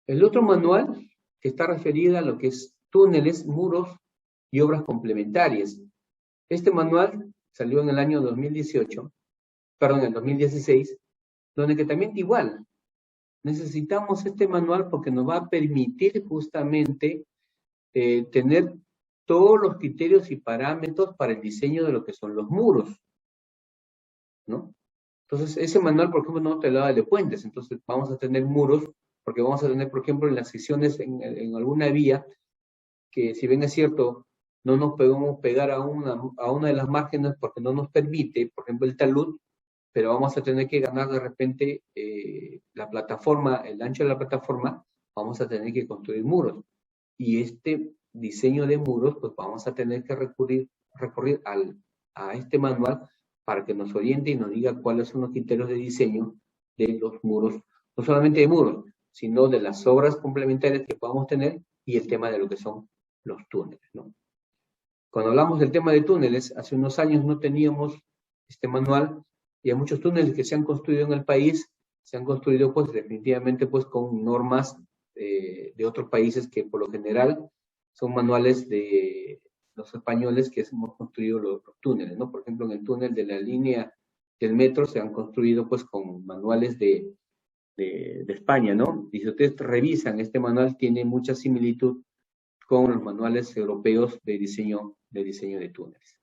El otro manual que está referido a lo que es túneles, muros y obras complementarias. Este manual salió en el año 2018, perdón, en el 2016, donde que también igual, necesitamos este manual porque nos va a permitir justamente tener todos los criterios y parámetros para el diseño de lo que son los muros, ¿no? Entonces, ese manual, por ejemplo, no te habla de puentes, entonces vamos a tener muros, porque vamos a tener, por ejemplo, en las secciones, en alguna vía, que si bien es cierto, no nos podemos pegar a una de las márgenes porque no nos permite, por ejemplo, el talud, pero vamos a tener que ganar de repente la plataforma, el ancho de la plataforma, vamos a tener que construir muros. Y este diseño de muros, pues vamos a tener que recurrir a este manual para que nos oriente y nos diga cuáles son los criterios de diseño de los muros, no solamente de muros, sino de las obras complementarias que podamos tener y el tema de lo que son los túneles, ¿no? Cuando hablamos del tema de túneles, hace unos años no teníamos este manual y hay muchos túneles que se han construido en el país, se han construido pues definitivamente pues con normas de otros países que por lo general son manuales de los españoles que hemos construido los túneles, ¿no? Por ejemplo, en el túnel de la línea del metro se han construido pues con manuales de España, ¿no? Y si ustedes revisan, este manual tiene mucha similitud con los manuales europeos de diseño de túneles,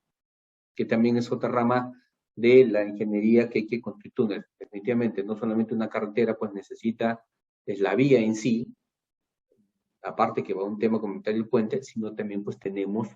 que también es otra rama de la ingeniería que hay que construir túneles. Definitivamente, no solamente una carretera, pues necesita, es la vía en sí, aparte que va a un tema comunitario el puente, sino también pues tenemos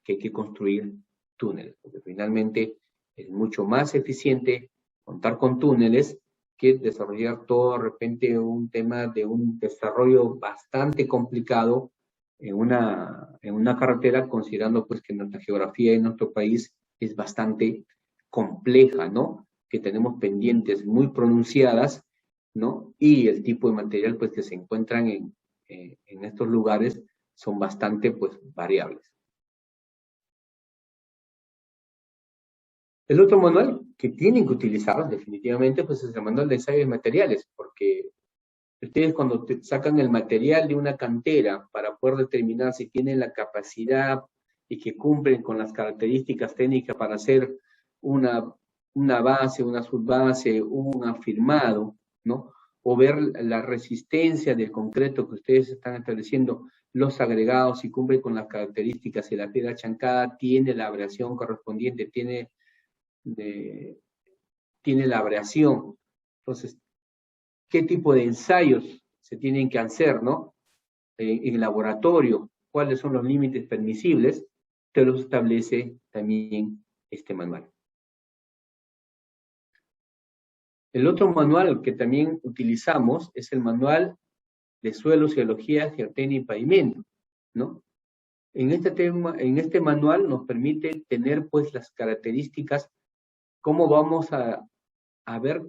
que hay que construir túneles, porque finalmente es mucho más eficiente contar con túneles que desarrollar todo de repente un tema de un desarrollo bastante complicado en una carretera, considerando pues que nuestra geografía en nuestro país es bastante compleja, ¿no? Que tenemos pendientes muy pronunciadas, ¿no? Y el tipo de material pues que se encuentran en estos lugares son bastante pues variables. El otro manual que tienen que utilizar definitivamente pues es el manual de ensayo de materiales, porque ustedes cuando sacan el material de una cantera para poder determinar si tienen la capacidad y que cumplen con las características técnicas para hacer una base, una subbase, un afirmado, ¿no? O ver la resistencia del concreto que ustedes están estableciendo, los agregados, si cumplen con las características, si la piedra chancada tiene la abrasión correspondiente, tiene la abrasión. Entonces, ¿qué tipo de ensayos se tienen que hacer, ¿no? En laboratorio, cuáles son los límites permisibles, te los establece también este manual. El otro manual que también utilizamos es el manual de suelos, geología, geotecnia y pavimento, ¿no? En este manual nos permite tener pues las características, cómo vamos a ver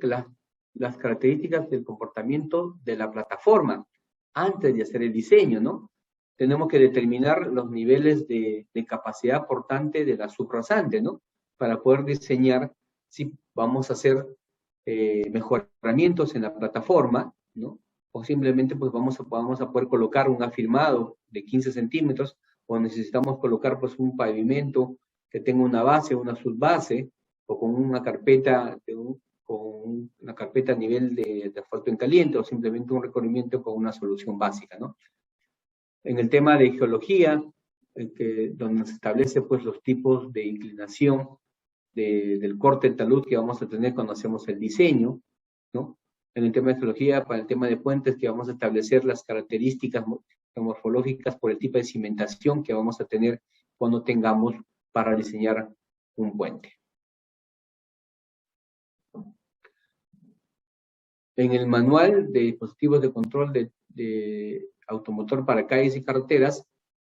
las características del comportamiento de la plataforma antes de hacer el diseño, ¿no? Tenemos que determinar los niveles de capacidad portante de la subrasante, ¿no? Para poder diseñar si vamos a hacer mejoramientos en la plataforma, ¿no? O simplemente pues vamos a poder colocar un afirmado de 15 centímetros o necesitamos colocar pues un pavimento que tenga una base, una subbase o con una carpeta con una carpeta a nivel de asfalto en caliente o simplemente un recorrimiento con una solución básica, ¿no? En el tema de geología, donde se establece pues los tipos de inclinación del corte del talud que vamos a tener cuando hacemos el diseño, ¿no? En el tema de geología, para el tema de puentes, que vamos a establecer las características morfológicas por el tipo de cimentación que vamos a tener cuando tengamos para diseñar un puente. En el manual de dispositivos de control de automotor para calles y carreteras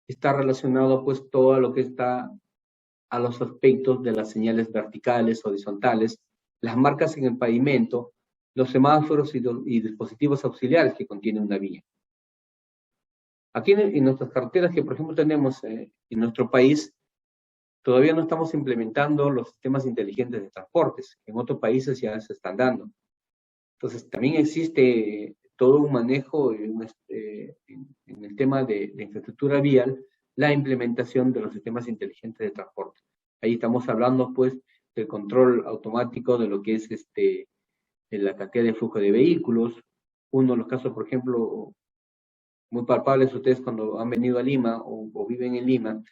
está relacionado pues todo lo que está a los aspectos de las señales verticales, horizontales, las marcas en el pavimento, los semáforos y dispositivos auxiliares que contiene una vía. Aquí en nuestras carreteras que por ejemplo tenemos en nuestro país, todavía no estamos implementando los sistemas inteligentes de transportes, en otros países ya se están dando. Entonces también existe todo un manejo en el tema de infraestructura vial, la implementación de los sistemas inteligentes de transporte. Ahí estamos hablando, pues, del control automático de lo que es la cantidad de flujo de vehículos. Uno de los casos, por ejemplo, muy palpables, ustedes cuando han venido a Lima o viven en Lima,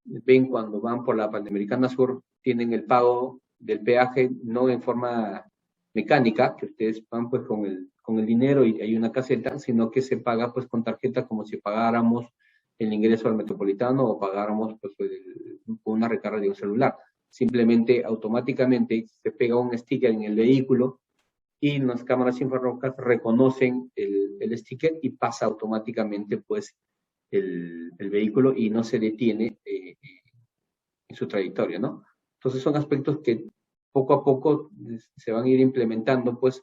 ven cuando van por la Panamericana Sur, tienen el pago del peaje no en forma mecánica, que ustedes van pues con el dinero y hay una caseta, sino que se paga pues con tarjeta como si pagáramos el ingreso al metropolitano o pagáramos pues con una recarga de un celular. Simplemente automáticamente se pega un sticker en el vehículo y las cámaras infrarrojas reconocen el sticker y pasa automáticamente pues el vehículo y no se detiene en su trayectoria, ¿no? Entonces son aspectos que poco a poco se van a ir implementando pues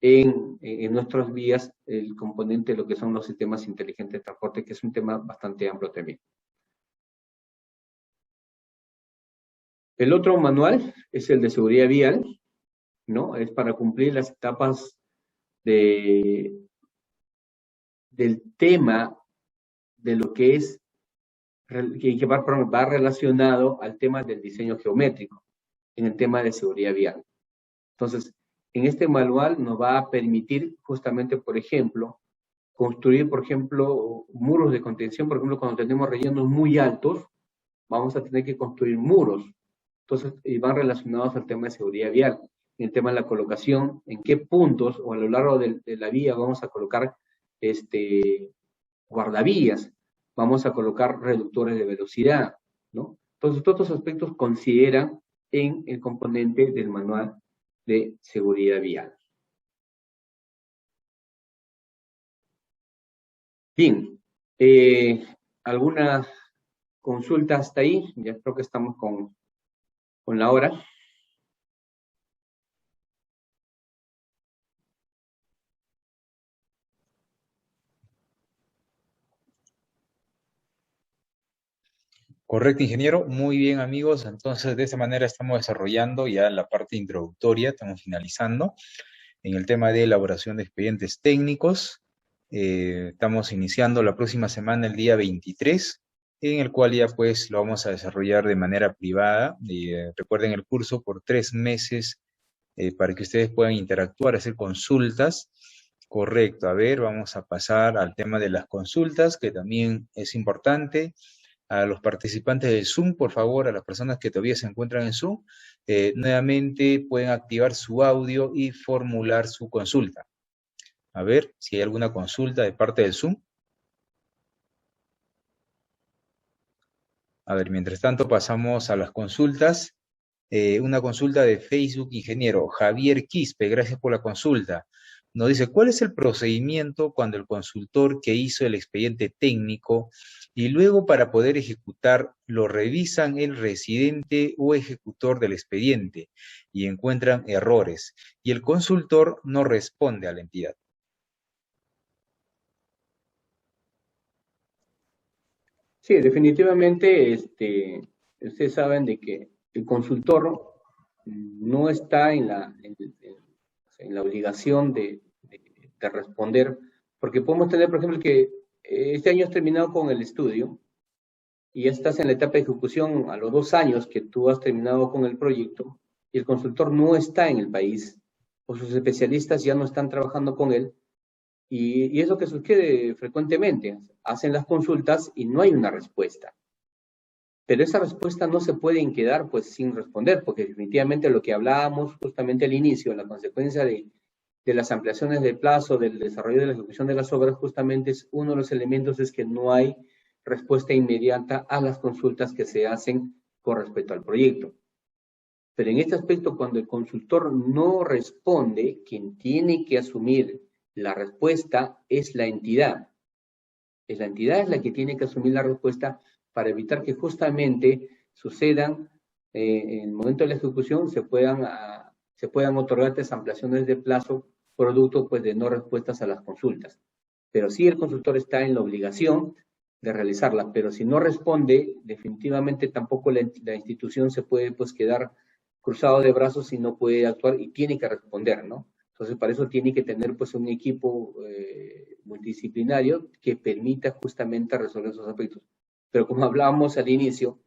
en nuestras vías el componente de lo que son los sistemas inteligentes de transporte, que es un tema bastante amplio también. El otro manual es el de seguridad vial, ¿no? Es para cumplir las etapas del tema de lo que es, que va relacionado al tema del diseño geométrico, en el tema de seguridad vial. Entonces, en este manual nos va a permitir justamente, por ejemplo, construir, por ejemplo, muros de contención. Por ejemplo, cuando tenemos rellenos muy altos, vamos a tener que construir muros. Entonces, van relacionados al tema de seguridad vial. En el tema de la colocación, en qué puntos o a lo largo de la vía vamos a colocar guardavías, vamos a colocar reductores de velocidad, ¿no? Entonces, todos estos aspectos consideran en el componente del manual de seguridad vial. Bien, ¿alguna consulta hasta ahí? Ya creo que estamos con la hora. Correcto, ingeniero. Muy bien, amigos. Entonces, de esta manera estamos desarrollando ya la parte introductoria, estamos finalizando en el tema de elaboración de expedientes técnicos. Estamos iniciando la próxima semana, el día 23, en el cual ya pues lo vamos a desarrollar de manera privada. Recuerden el curso por 3 meses para que ustedes puedan interactuar, hacer consultas. Correcto. A ver, vamos a pasar al tema de las consultas, que también es importante. A los participantes del Zoom, por favor, a las personas que todavía se encuentran en Zoom, nuevamente pueden activar su audio y formular su consulta. A ver si hay alguna consulta de parte del Zoom. A ver, mientras tanto pasamos a las consultas. Una consulta de Facebook, ingeniero Javier Quispe, gracias por la consulta. Nos dice, ¿cuál es el procedimiento cuando el consultor que hizo el expediente técnico y luego para poder ejecutar lo revisan el residente o ejecutor del expediente y encuentran errores y el consultor no responde a la entidad? Sí, definitivamente, ustedes saben de que el consultor no está en la obligación de responder, porque podemos tener, por ejemplo, que este año has terminado con el estudio y ya estás en la etapa de ejecución a los 2 años que tú has terminado con el proyecto y el consultor no está en el país o sus especialistas ya no están trabajando con él. Y es lo que sucede frecuentemente. Hacen las consultas y no hay una respuesta. Pero esa respuesta no se puede quedar pues sin responder, porque definitivamente lo que hablábamos justamente al inicio, la consecuencia de las ampliaciones del plazo, del desarrollo de la ejecución de las obras, justamente es uno de los elementos es que no hay respuesta inmediata a las consultas que se hacen con respecto al proyecto. Pero en este aspecto, cuando el consultor no responde, quien tiene que asumir la respuesta es la entidad. Es la entidad es la que tiene que asumir la respuesta para evitar que justamente sucedan, en el momento de la ejecución, se puedan otorgar desampliaciones de plazo producto pues, de no respuestas a las consultas. Pero sí el consultor está en la obligación de realizarla, pero si no responde, definitivamente tampoco la institución se puede pues, quedar cruzado de brazos y no puede actuar y tiene que responder, ¿no? Entonces, para eso tiene que tener pues un equipo multidisciplinario que permita justamente resolver esos aspectos. Pero como hablábamos al inicio,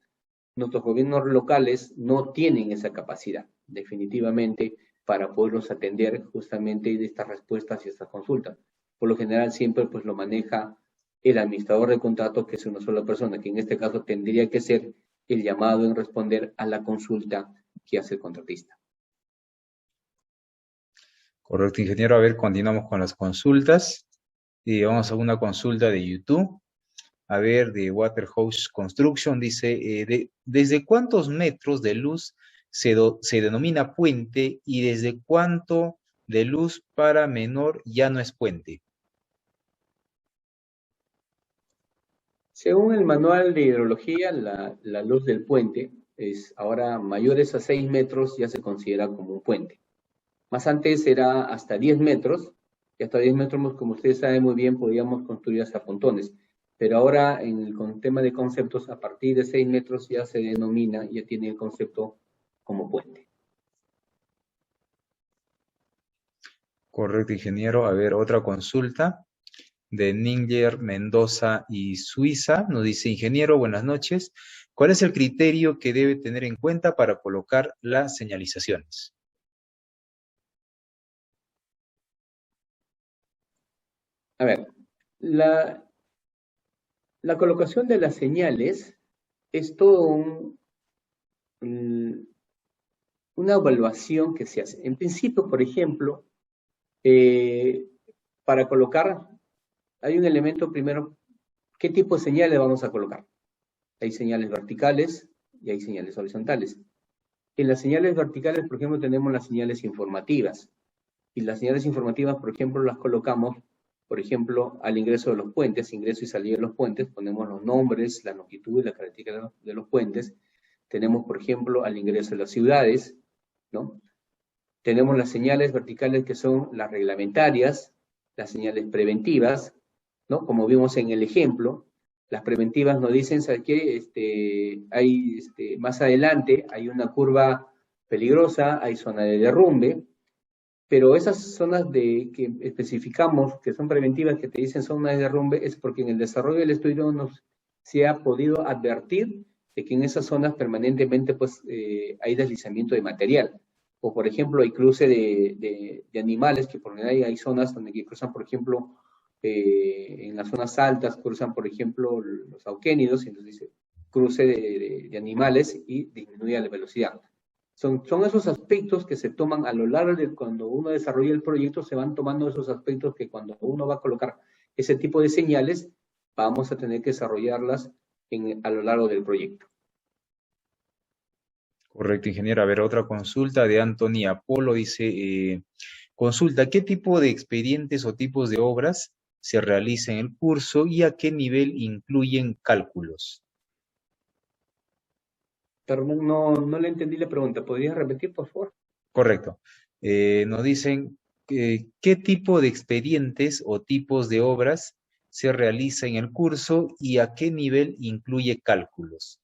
nuestros gobiernos locales no tienen esa capacidad, definitivamente, para poderlos atender justamente de estas respuestas y estas consultas. Por lo general, siempre pues lo maneja el administrador de contrato, que es una sola persona, que en este caso tendría que ser el llamado en responder a la consulta que hace el contratista. Correcto, ingeniero. A ver, continuamos con las consultas. Y vamos a una consulta de YouTube. A ver, de Waterhouse Construction, dice, ¿desde cuántos metros de luz se denomina puente y desde cuánto de luz para menor ya no es puente? Según el manual de hidrología, la luz del puente es ahora mayores a 6 metros ya se considera como un puente. Más antes era hasta 10 metros, y hasta 10 metros, como ustedes saben muy bien, podíamos construir hasta pontones. Pero ahora, en el tema de conceptos, a partir de 6 metros ya se denomina, ya tiene el concepto como puente. Correcto, ingeniero. A ver, otra consulta de Ninger, Mendoza y Suiza. Nos dice, ingeniero, buenas noches. ¿Cuál es el criterio que debe tener en cuenta para colocar las señalizaciones? A ver, la colocación de las señales es todo una evaluación que se hace. En principio, por ejemplo, para colocar, hay un elemento primero, ¿qué tipo de señales vamos a colocar? Hay señales verticales y hay señales horizontales. En las señales verticales, por ejemplo, tenemos las señales informativas. Y las señales informativas, por ejemplo, las colocamos, por ejemplo, al ingreso de los puentes, ingreso y salida de los puentes, ponemos los nombres, la longitud y la característica de los puentes. Tenemos, por ejemplo, al ingreso de las ciudades, ¿no? Tenemos las señales verticales que son las reglamentarias, las señales preventivas, ¿no? Como vimos en el ejemplo, las preventivas nos dicen, ¿sabes qué? Más adelante hay una curva peligrosa, hay zona de derrumbe, pero esas zonas que especificamos, que son preventivas, que te dicen zona de derrumbe, es porque en el desarrollo del estudio se ha podido advertir de que en esas zonas permanentemente pues, hay deslizamiento de material. O, por ejemplo, hay cruce de animales, que por general hay zonas donde que cruzan, por ejemplo, en las zonas altas cruzan, por ejemplo, los auquénidos, y entonces dice cruce de animales y disminuye la velocidad. Son esos aspectos que se toman a lo largo de cuando uno desarrolla el proyecto, se van tomando esos aspectos que cuando uno va a colocar ese tipo de señales, vamos a tener que desarrollarlas a lo largo del proyecto. Correcto, ingeniero. A ver, otra consulta de Anthony Apolo dice, consulta, ¿qué tipo de expedientes o tipos de obras se realiza en el curso y a qué nivel incluyen cálculos? Perdón, no le entendí la pregunta. ¿Podrías repetir, por favor? Correcto. Nos dicen, ¿qué tipo de expedientes o tipos de obras se realiza en el curso y a qué nivel incluye cálculos?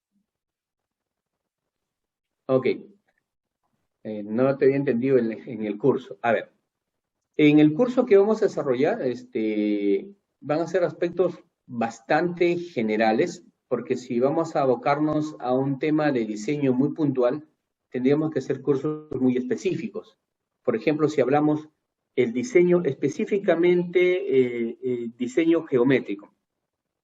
Ok. No te había entendido en el curso. A ver, en el curso que vamos a desarrollar, van a ser aspectos bastante generales, porque si vamos a abocarnos a un tema de diseño muy puntual, tendríamos que hacer cursos muy específicos. Por ejemplo, si hablamos el diseño específicamente, diseño geométrico,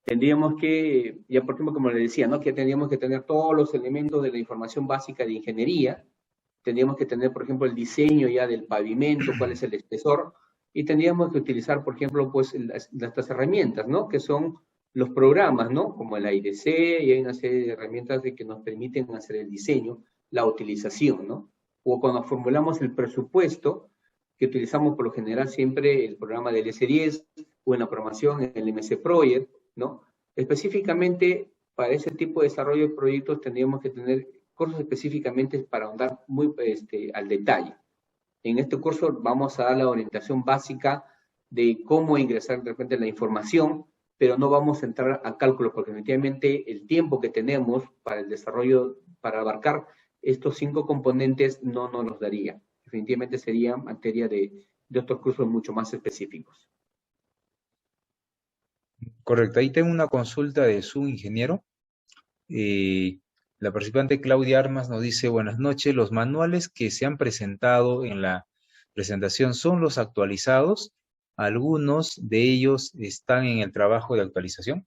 tendríamos que, ya por ejemplo, como le decía, ¿no? Que tendríamos que tener todos los elementos de la información básica de ingeniería, tendríamos que tener, por ejemplo, el diseño ya del pavimento, cuál es el espesor, y tendríamos que utilizar, por ejemplo, pues estas herramientas, ¿no? Que son los programas, ¿no? Como el AIDC, y hay una serie de herramientas que nos permiten hacer el diseño, la utilización, ¿no? O cuando formulamos el presupuesto, que utilizamos por lo general siempre el programa del S10 o en la programación el MC Project, ¿no? Específicamente para ese tipo de desarrollo de proyectos tendríamos que tener cursos específicamente para ahondar muy al detalle. En este curso vamos a dar la orientación básica de cómo ingresar de repente la información, pero no vamos a entrar a cálculos porque definitivamente el tiempo que tenemos para el desarrollo, para abarcar estos 5 componentes no nos daría. Definitivamente sería materia de de otros cursos mucho más específicos. Correcto, ahí tengo una consulta de su ingeniero. La participante Claudia Armas nos dice, buenas noches, los manuales que se han presentado en la presentación son los actualizados. ¿Algunos de ellos están en el trabajo de actualización?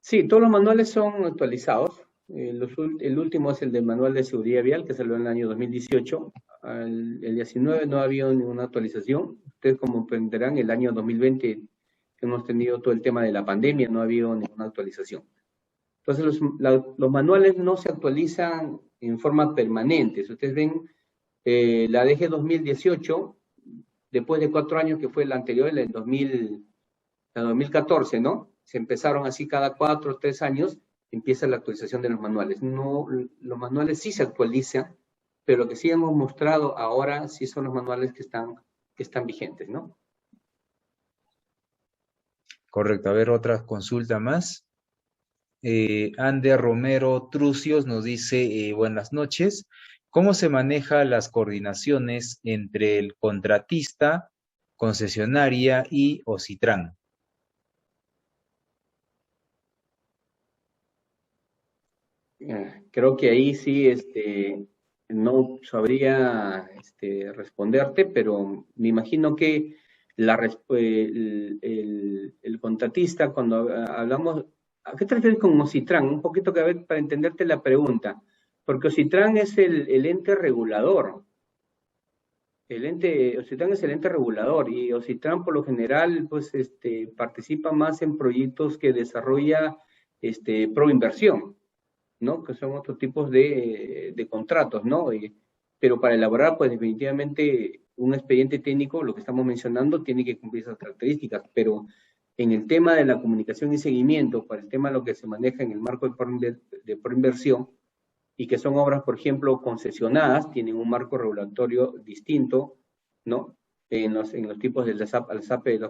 Sí, todos los manuales son actualizados. El último es el del manual de seguridad vial que salió en el año 2018. El 19 no ha habido ninguna actualización. Ustedes como comprenderán, el año 2020 hemos tenido todo el tema de la pandemia, no ha habido ninguna actualización. Entonces los manuales no se actualizan en forma permanente. Si ustedes ven la DG 2018, después de 4 años que fue la anterior, el 2014, ¿no? Se empezaron así cada 4 o 3 años, empieza la actualización de los manuales. No, los manuales sí se actualizan, pero lo que sí hemos mostrado ahora sí son los manuales que están vigentes, ¿no? Correcto, a ver, otra consulta más. Ander Romero Trucios nos dice, buenas noches. ¿Cómo se manejan las coordinaciones entre el contratista, concesionaria y Ocitran? Creo que ahí sí no sabría responderte, pero me imagino que el contratista, cuando hablamos, ¿a qué te refieres con Ocitran? Un poquito que a ver, para entenderte la pregunta, porque Ocitran es el ente regulador. Ocitran es el ente regulador y Ocitran por lo general pues participa más en proyectos que desarrolla Proinversión, ¿no? Que son otros tipos de contratos, ¿no? Pero para elaborar, pues definitivamente un expediente técnico, lo que estamos mencionando, tiene que cumplir esas características, pero en el tema de la comunicación y seguimiento, para el tema de lo que se maneja en el marco de proinversión, y que son obras, por ejemplo, concesionadas, tienen un marco regulatorio distinto, ¿no? En los tipos de los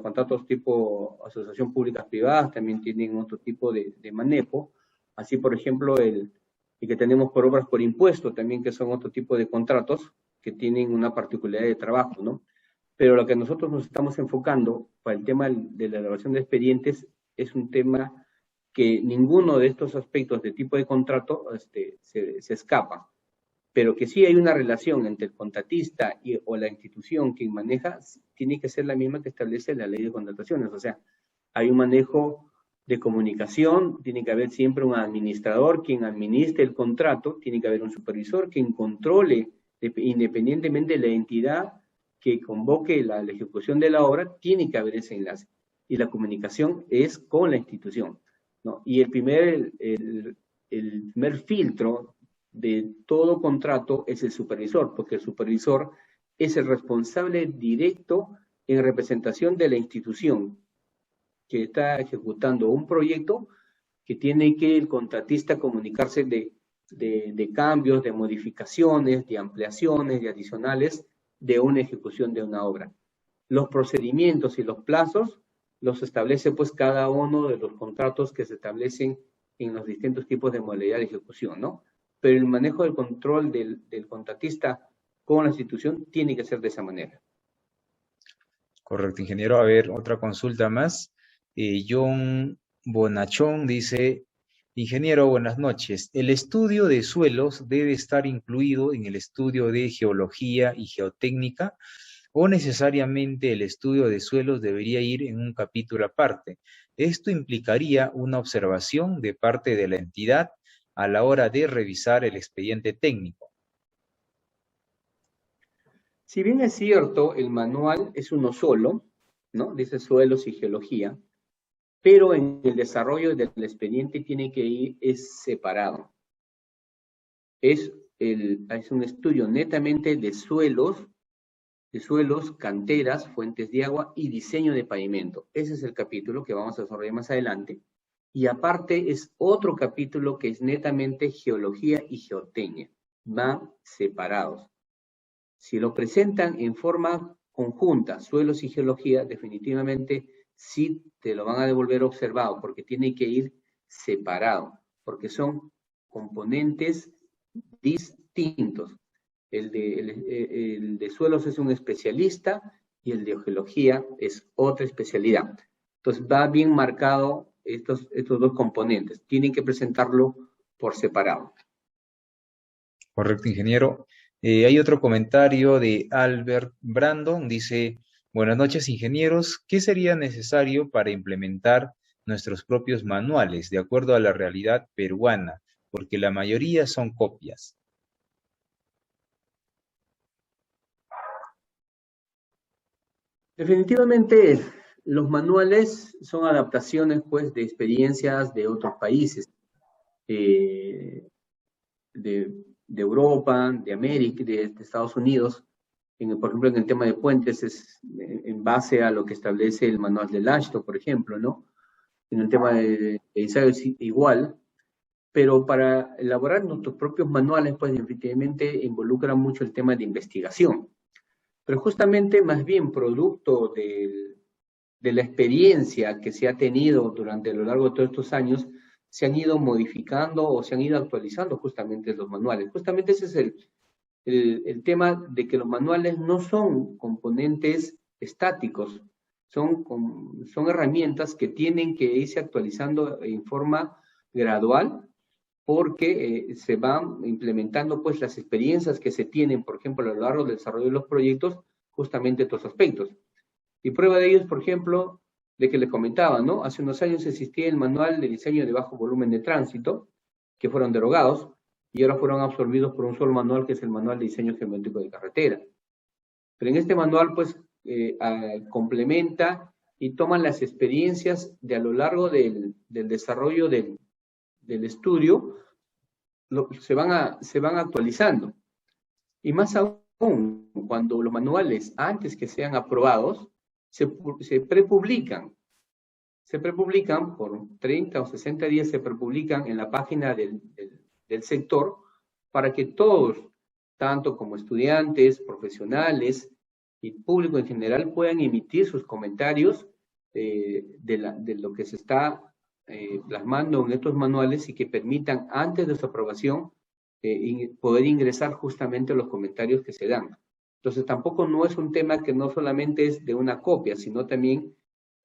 contratos tipo asociación públicas privadas también tienen otro tipo de manejo. Así, por ejemplo, el que tenemos por obras por impuesto también, que son otro tipo de contratos que tienen una particularidad de trabajo, ¿no? Pero lo que nosotros nos estamos enfocando para el tema de la elaboración de expedientes es un tema que ninguno de estos aspectos de tipo de contrato se escapa, pero que sí hay una relación entre el contratista o la institución que maneja, tiene que ser la misma que establece la ley de contrataciones. O sea, hay un manejo de comunicación, tiene que haber siempre un administrador quien administre el contrato, tiene que haber un supervisor quien controle, independientemente de la entidad que convoque la ejecución de la obra, tiene que haber ese enlace. Y la comunicación es con la institución, ¿no? Y el primer filtro de todo contrato es el supervisor, porque el supervisor es el responsable directo en representación de la institución que está ejecutando un proyecto, que tiene que el contratista comunicarse de cambios, de modificaciones, de ampliaciones, de adicionales de una ejecución de una obra. Los procedimientos y los plazos los establece pues cada uno de los contratos que se establecen en los distintos tipos de modalidad de ejecución, ¿no? Pero el manejo del control del contratista con la institución tiene que ser de esa manera. Correcto, ingeniero. A ver, otra consulta más. John Bonachón dice, ingeniero, buenas noches. ¿El estudio de suelos debe estar incluido en el estudio de geología y geotécnica o necesariamente el estudio de suelos debería ir en un capítulo aparte? Esto implicaría una observación de parte de la entidad a la hora de revisar el expediente técnico. Si bien es cierto, el manual es uno solo, ¿no? Dice suelos y geología, pero en el desarrollo del expediente tiene que ir separado. Es un estudio netamente de suelos, canteras, fuentes de agua y diseño de pavimento. Ese es el capítulo que vamos a desarrollar más adelante. Y aparte es otro capítulo que es netamente geología y geotecnia. Van separados. Si lo presentan en forma conjunta, suelos y geología, definitivamente sí te lo van a devolver observado, porque tiene que ir separado, porque son componentes distintos. el de suelos es un especialista y el de geología es otra especialidad. Entonces va bien marcado estos dos componentes. Tienen que presentarlo por separado. Correcto, ingeniero. Hay otro comentario de Albert Brandon. Dice, buenas noches, ingenieros. ¿Qué sería necesario para implementar nuestros propios manuales de acuerdo a la realidad peruana? Porque la mayoría son copias. Definitivamente, los manuales son adaptaciones, pues, de experiencias de otros países, eh, de Europa, de América, de Estados Unidos. Por ejemplo, en el tema de puentes es en base a lo que establece el manual de Lashto, por ejemplo, ¿no? En el tema de ensayo es igual, pero para elaborar nuestros propios manuales, pues definitivamente involucra mucho el tema de investigación. Pero justamente, más bien, producto de la experiencia que se ha tenido durante lo largo de todos estos años, se han ido modificando o se han ido actualizando justamente los manuales. Justamente ese es el tema de que los manuales no son componentes estáticos, son herramientas que tienen que irse actualizando en forma gradual porque se van implementando pues las experiencias que se tienen, por ejemplo, a lo largo del desarrollo de los proyectos, justamente estos aspectos. Y prueba de ello es, por ejemplo, de que les comentaba, ¿no? Hace unos años existía el manual de diseño de bajo volumen de tránsito, que fueron derogados, y ahora fueron absorbidos por un solo manual, que es el manual de diseño geométrico de carretera. Pero en este manual, pues, complementa y toma las experiencias de a lo largo del desarrollo del estudio, se van actualizando. Y más aún, cuando los manuales, antes que sean aprobados, se prepublican. Se prepublican por 30 o 60 días, se prepublican en la página del sector para que todos, tanto como estudiantes, profesionales y público en general, puedan emitir sus comentarios de lo que se está plasmando en estos manuales y que permitan, antes de su aprobación, poder ingresar justamente los comentarios que se dan. Entonces, tampoco no es un tema que no solamente es de una copia, sino también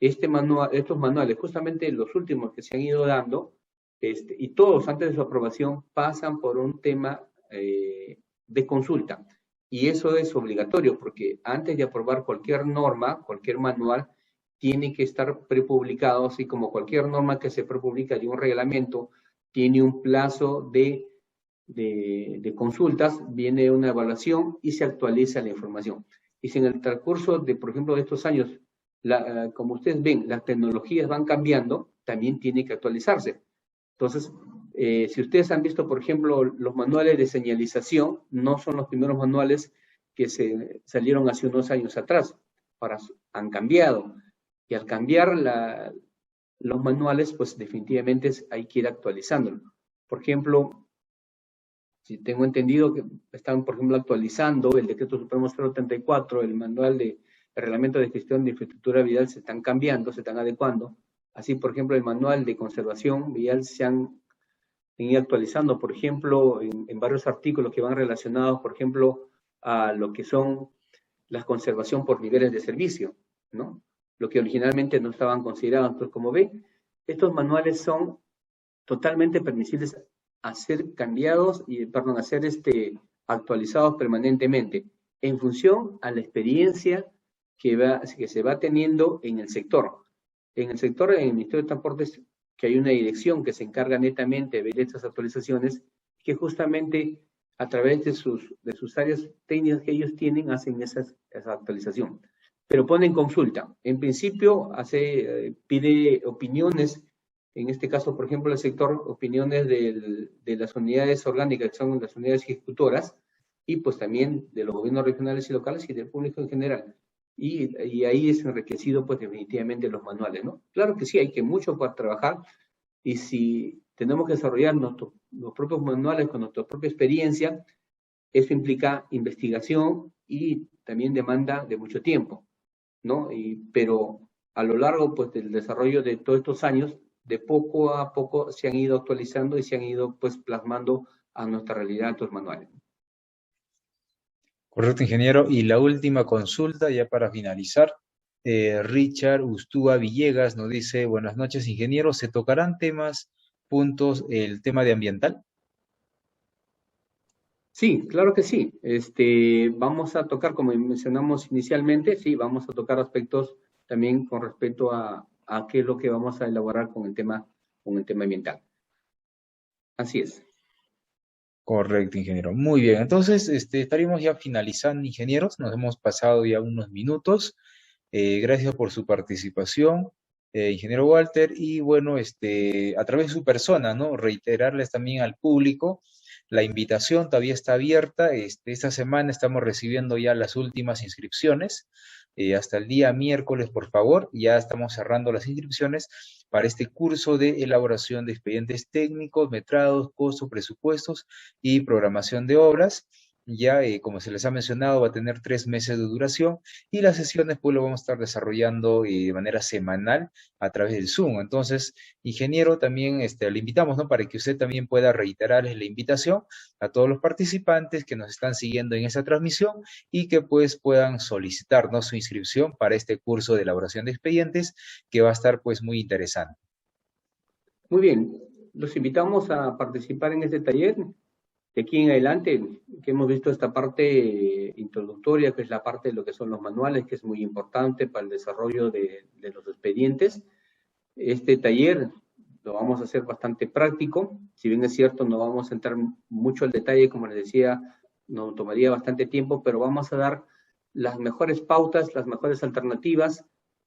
estos manuales, justamente los últimos que se han ido dando, y todos antes de su aprobación pasan por un tema de consulta. Y eso es obligatorio, porque antes de aprobar cualquier norma, cualquier manual, tiene que estar prepublicado, así como cualquier norma que se prepublica de un reglamento, tiene un plazo de consultas, viene una evaluación y se actualiza la información. Y si en el transcurso de, por ejemplo, de estos años, como ustedes ven, las tecnologías van cambiando, también tiene que actualizarse. Entonces, si ustedes han visto, por ejemplo, los manuales de señalización, no son los primeros manuales que se salieron hace unos años atrás, han cambiado. Y al cambiar los manuales, pues definitivamente hay que ir actualizándolo. Por ejemplo, si tengo entendido que están, por ejemplo, actualizando el Decreto Supremo 034, el manual de reglamento de gestión de infraestructura vial, se están cambiando, se están adecuando. Así, por ejemplo, el manual de conservación vial se han ido actualizando, por ejemplo, en varios artículos que van relacionados, por ejemplo, a lo que son la conservación por niveles de servicio, ¿no? Lo que originalmente no estaban considerados. Entonces, como ven, estos manuales son totalmente permisibles a ser cambiados y, perdón, a ser actualizados permanentemente en función a la experiencia que se va teniendo en el sector. En el sector, en el Ministerio de Transportes, que hay una dirección que se encarga netamente de ver estas actualizaciones, que justamente a través de sus áreas técnicas que ellos tienen, hacen esa actualización. Pero ponen consulta. En principio, pide opiniones, en este caso, por ejemplo, el sector, opiniones de las unidades orgánicas, que son las unidades ejecutoras, y pues también de los gobiernos regionales y locales y del público en general. Y ahí es enriquecido, pues definitivamente los manuales, ¿no? Claro que sí, hay que mucho para trabajar, y si tenemos que desarrollar los propios manuales con nuestra propia experiencia, eso implica investigación y también demanda de mucho tiempo, ¿no? Pero a lo largo, pues, del desarrollo de todos estos años, de poco a poco se han ido actualizando y se han ido, pues, plasmando a nuestra realidad estos manuales. Correcto, ingeniero. Y la última consulta, ya para finalizar, Richard Ustúa Villegas nos dice, buenas noches, ingeniero, ¿se tocarán temas, puntos, el tema de ambiental? Sí, claro que sí. Vamos a tocar, como mencionamos inicialmente, sí, vamos a tocar aspectos también con respecto a qué es lo que vamos a elaborar con el tema ambiental. Así es. Correcto, ingeniero. Muy bien. Entonces, estaríamos ya finalizando, ingenieros. Nos hemos pasado ya unos minutos. Gracias por su participación, ingeniero Walter. Y bueno, a través de su persona, ¿no? Reiterarles también al público, la invitación todavía está abierta. Esta semana estamos recibiendo ya las últimas inscripciones. Hasta el día miércoles, por favor, ya estamos cerrando las inscripciones para este curso de elaboración de expedientes técnicos, metrados, costos, presupuestos y programación de obras. Ya, como se les ha mencionado, va a tener 3 meses de duración y las sesiones pues lo vamos a estar desarrollando de manera semanal a través del Zoom. Entonces, ingeniero, también le invitamos, ¿no? Para que usted también pueda reiterarles la invitación a todos los participantes que nos están siguiendo en esta transmisión y que pues puedan solicitar, ¿no? Su inscripción para este curso de elaboración de expedientes que va a estar pues muy interesante. Muy bien. Los invitamos a participar en este taller. De aquí en adelante, que hemos visto esta parte introductoria, que es la parte de lo que son los manuales, que es muy importante para el desarrollo de los expedientes. Este taller lo vamos a hacer bastante práctico. Si bien es cierto, no vamos a entrar mucho al detalle, como les decía, nos tomaría bastante tiempo, pero vamos a dar las mejores pautas, las mejores alternativas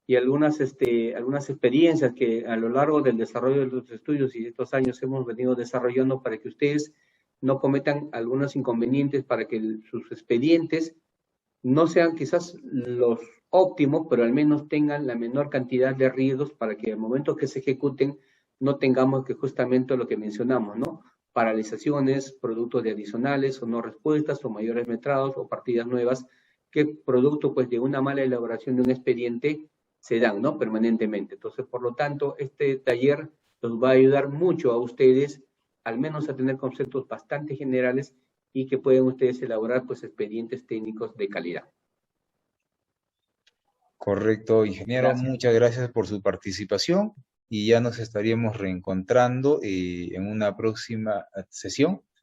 y algunas experiencias que a lo largo del desarrollo de los estudios y de estos años hemos venido desarrollando para que ustedes no cometan algunos inconvenientes, para que sus expedientes no sean quizás los óptimos, pero al menos tengan la menor cantidad de riesgos para que al momento que se ejecuten no tengamos que justamente lo que mencionamos, ¿no? Paralizaciones, productos de adicionales o no respuestas o mayores metrados o partidas nuevas que producto pues de una mala elaboración de un expediente se dan, ¿no? Permanentemente. Entonces, por lo tanto, este taller los va a ayudar mucho a ustedes, al menos a tener conceptos bastante generales y que pueden ustedes elaborar pues expedientes técnicos de calidad. Correcto, ingeniero, Gracias. muchas gracias por su participación y ya nos estaríamos reencontrando en una próxima sesión